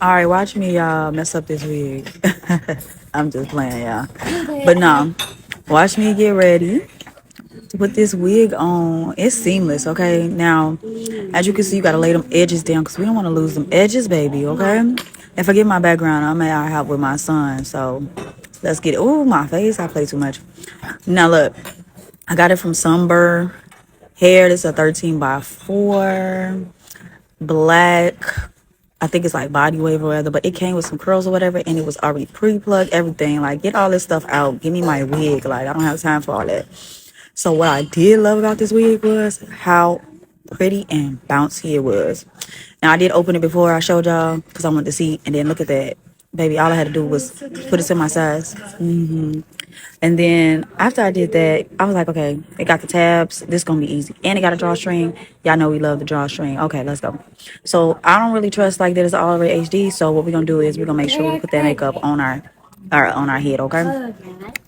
All right, watch me mess up this wig. I'm just playing, y'all. But no, watch me get ready to put this wig on. It's seamless, okay? Now, as you can see, you gotta lay them edges down because we don't want to lose them edges, baby, okay? And forget my background. I'm at our house with my son, so let's get it. Ooh, my face. I play too much. Now, look, I got it from Sunber Hair. This is a 13 by 4 black. I think it's like body wave or whatever, but it came with some curls or whatever, and it was already pre-plugged, everything. Like, get all this stuff out. Give me my wig. Like, I don't have time for all that. So what I did love about this wig was how pretty and bouncy it was. Now, I did open it before I showed y'all because I wanted to see, and then look at that. Baby, all I had to do was put it to my size. And then after I did that, I was like, okay, it got the tabs. This gonna be easy. And it got a drawstring. Y'all know we love the drawstring. Okay, let's go. So I don't really trust like that it's already HD. So what we're gonna do is we're gonna make sure we put that makeup on our head, okay?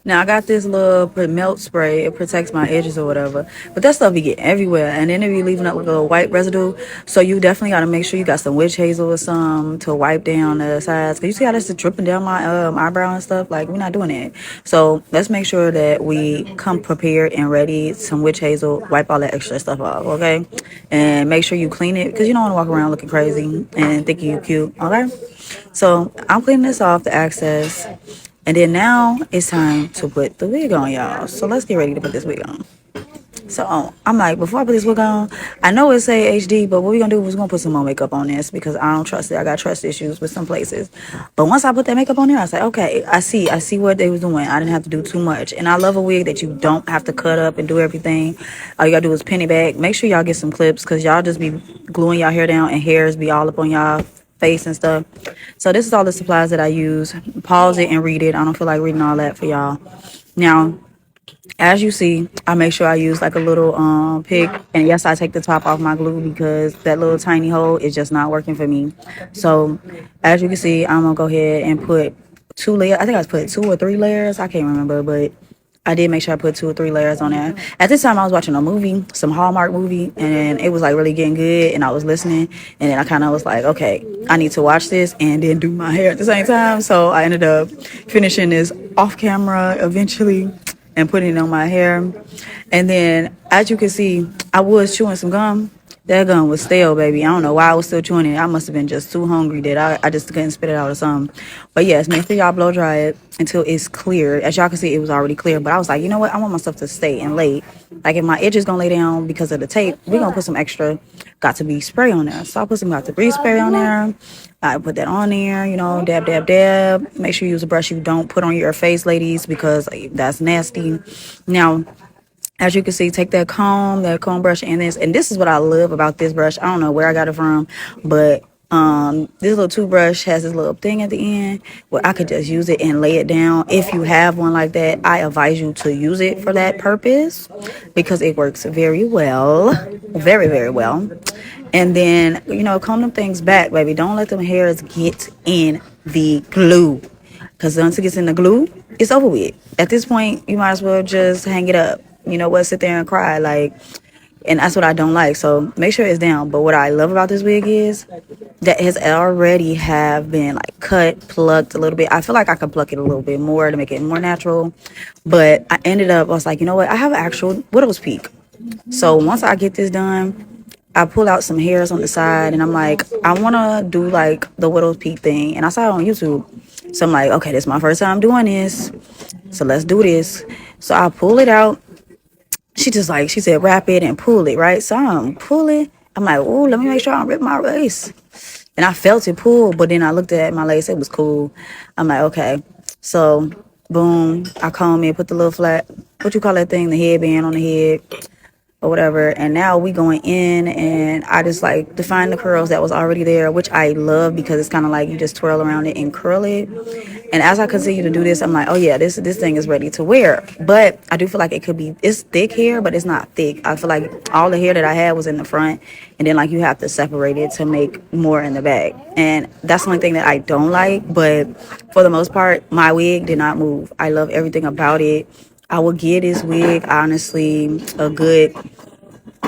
Now I got this little melt spray. It protects my edges or whatever. But that stuff be getting everywhere. And then it be leaving up with a little white residue. So you definitely gotta make sure you got some witch hazel or some to wipe down the sides. Cause you see how that's dripping down my eyebrow and stuff? Like, we're not doing that. So let's make sure that we come prepared and ready. Some witch hazel, wipe all that extra stuff off, okay? And make sure you clean it because you don't want to walk around looking crazy and thinking you cute, okay? So I'm cleaning this off the excess. And then now it's time to put the wig on, y'all. So let's get ready to put this wig on. So I'm like, before I put this wig on, I know it say HD, but what we gonna do is we're gonna put some more makeup on this because I don't trust it. I got trust issues with some places. But once I put that makeup on there, I said, okay, I see what they was doing. I didn't have to do too much. And I love a wig that you don't have to cut up and do everything. All you gotta do is pin it back. Make sure y'all get some clips because y'all just be gluing y'all hair down and hairs be all up on y'all face and stuff. So this is all the supplies that I use. Pause it and read it. I don't feel like reading all that for y'all. Now, as you see, I make sure I use like a little pick, and yes, I take the top off my glue because that little tiny hole is just not working for me. So as you can see, I'm gonna go ahead and put 2 layers. I think I put 2 or 3 layers. I can't remember, but I did make sure I put 2 or 3 layers on there. At this time, I was watching a movie, some Hallmark movie, and it was like really getting good. And I was listening, and then I kind of was like, okay, I need to watch this and then do my hair at the same time. So I ended up finishing this off camera eventually and putting it on my hair. And then, as you can see, I was chewing some gum. That gum was stale, baby. I don't know why I was still chewing it. I must have been just too hungry that I just couldn't spit it out or something. But yes, make sure y'all blow dry it until it's clear. As y'all can see, it was already clear. But I was like, you know what? I want my stuff to stay and lay. Like, if my edge is going to lay down because of the tape, we're going to put some extra got to be spray on there. So I put some got to be spray on there. I put that on there, dab, dab, dab. Make sure you use a brush you don't put on your face, ladies, because that's nasty. Now, as you can see, take that comb brush, and this is what I love about this brush. I don't know where I got it from, but this little toothbrush has this little thing at the end where I could just use it and lay it down. If you have one like that, I advise you to use it for that purpose because it works very well, very, very well. And then, comb them things back, baby. Don't let them hairs get in the glue. Because once it gets in the glue, it's over with. At this point, you might as well just hang it up. You know what? Sit there and cry. And that's what I don't like. So make sure it's down. But what I love about this wig is that it has already have been like cut, plucked a little bit. I feel like I could pluck it a little bit more to make it more natural. But I was like, you know what? I have an actual widow's peak. So once I get this done, I pull out some hairs on the side and I'm like, I want to do like the widow's peak thing. And I saw it on YouTube. So I'm like, okay, this is my first time doing this. So let's do this. So I pull it out. She said, wrap it and pull it, right? So I'm pulling. I'm like, oh, let me make sure I don't rip my lace. And I felt it pull, but then I looked at my lace. It was cool. I'm like, okay. So, boom. I comb it, put the little flat, what you call that thing, the headband on the head or whatever. And now we going in and I just like define the curls that was already there, which I love because it's kind of like you just twirl around it and curl it. And as I continue to do this, I'm like, oh yeah, this thing is ready to wear. But I do feel like it's thick hair, but it's not thick. I feel like all the hair that I had was in the front, and then like you have to separate it to make more in the back. And that's the only thing that I don't like. But for the most part, my wig did not move. I love everything about it. I would give this wig honestly a good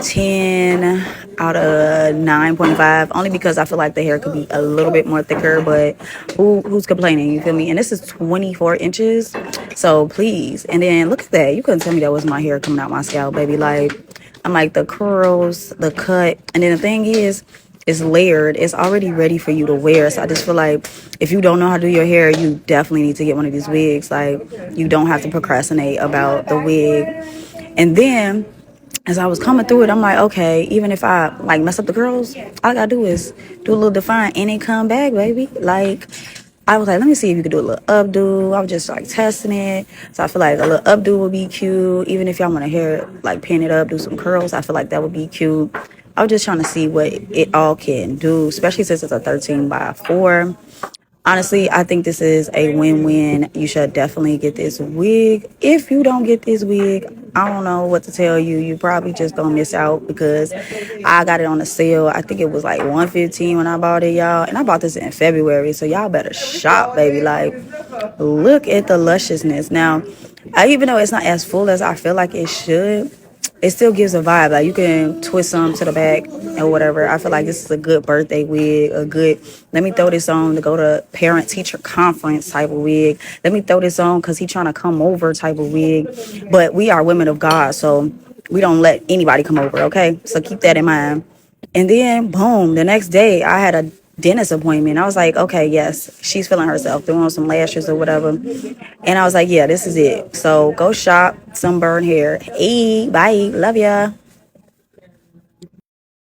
10 out of 9.5, only because I feel like the hair could be a little bit more thicker, but who's complaining? You feel me? And this is 24 inches, so please. And then look at that. You couldn't tell me that was my hair coming out my scalp, baby. Like, I'm like the curls, the cut, and then the thing is, it's layered. It's already ready for you to wear. So I just feel like if you don't know how to do your hair, you definitely need to get one of these wigs. Like, you don't have to procrastinate about the wig. And then as I was coming through it, I'm like, okay, even if I like mess up the curls, all I gotta do is do a little define and it come back, baby. Like, I was like, let me see if you could do a little updo. I was just like testing it. So I feel like a little updo would be cute. Even if y'all want to hair, like pin it up, do some curls, I feel like that would be cute. I was just trying to see what it all can do, especially since it's a 13 by 4. Honestly, I think this is a win-win. You should definitely get this wig. If you don't get this wig, I don't know what to tell you. You probably just gonna miss out because I got it on a sale. I think it was like 115 when I bought it, y'all. And I bought this in February, so y'all better shop, baby. Like, look at the lusciousness. Now, even though it's not as full as I feel like it should, it still gives a vibe. Like, you can twist some to the back or whatever. I feel like this is a good birthday wig, a good, let me throw this on to go to parent teacher conference type of wig. Let me throw this on because he's trying to come over type of wig. But we are women of God, so we don't let anybody come over, okay? So keep that in mind. And then, boom, the next day I had a dentist appointment. I was like, okay, yes, she's feeling herself, throwing on some lashes or whatever. And I was like, yeah, this is it. So go shop, Sunburn hair. Hey, bye. Love ya.